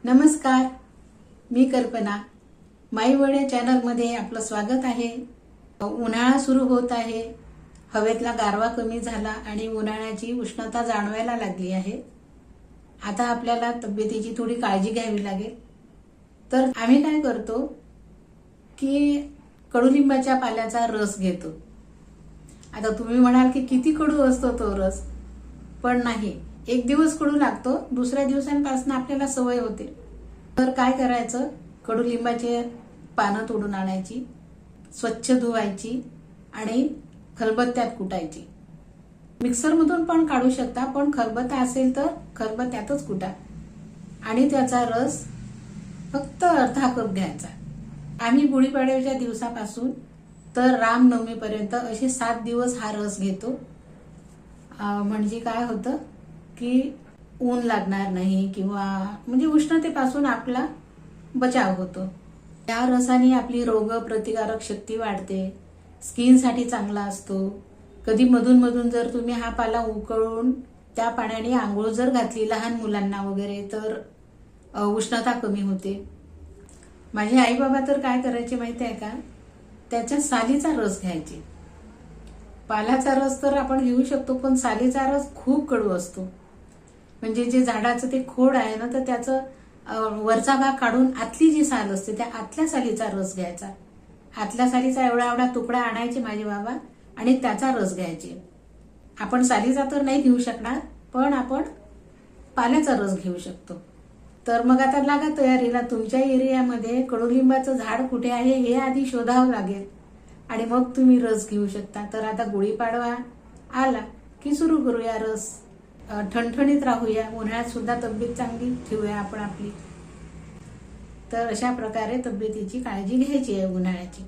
नमस्कार, मी कल्पना. My world या चॅनलमध्ये आपलं स्वागत आहे. उन्हाळा सुरू होत आहे. हवेतला गारवा कमी झाला आणि उन्हाळ्याची उष्णता जाणवायला लागली आहे. आता आपल्याला तब्येतीची थोडी काळजी घ्यावी लागेल. तर आम्ही काय करतो की कडुलिंबाच्या पाल्याचा रस घेतो. आता तुम्ही म्हणाल की किती कडू असतो तो रस, पण नाही, एक दिवस कडू लागतो, दुसऱ्या दिवसांपासून आपल्याला सवय होते. तर काय करायचं, कडुलिंबाचे पानं तोडून आणायची, स्वच्छ धुवायची आणि खलबत्त्यात कुटायची. मिक्सरमधून पण काढू शकता, पण खलबत्ता असेल तर खलबत्त्यातच कुटा आणि त्याचा रस फक्त अर्धा कप घ्यायचा. आम्ही गुढीपाडव्याच्या दिवसापासून तर रामनवमीपर्यंत असे 7 दिवस हा रस घेतो. म्हणजे काय होतं की ऊन लागणार नाही किंवा म्हणजे उष्णतेपासून आपला बचाव होतो. या रसाने आपली रोग प्रतिकारक शक्ती वाढते, स्किनसाठी चांगला असतो. कधी मधून मधून जर तुम्ही हा पाला उकळून त्या पाण्याने आंघोळ जर घातली लहान मुलांना वगैरे तर उष्णता कमी होते. माझे आई बाबा तर काय करायचे माहिती आहे का, त्याच्या सालीचा रस घ्यायचे. पाल्याचा रस तर आपण घेऊ शकतो, पण सालीचा रस खूप कडू असतो. म्हणजे जे झाडाचं ते खोड आहे ना, तर त्याचं वरचा भाग काढून आतली जी साल असते त्या आतल्या सालीचा रस घ्यायचा. आतल्या सालीचा एवढा एवढा तुकडा आणायचे माझे बाबा आणि त्याचा रस घ्यायचे. आपण सालीचा तर नाही घेऊ शकणार, पण आपण पाल्याचा रस घेऊ शकतो. तर मग आता लागा तयारीला. तुमच्या एरियामध्ये कडुलिंबाचं झाड कुठे आहे हे आधी शोधावं लागेल आणि मग तुम्ही रस घेऊ शकता. तर आता गुढीपाडवा आला की सुरू करूया रस. ठणठणीत राहूया, उन्हाळ्यात सुद्धा तब्येत चांगली ठेवूया आपण आपली. तर अशा प्रकारे तब्येतीची काळजी घ्यायची आहे उन्हाळ्याची.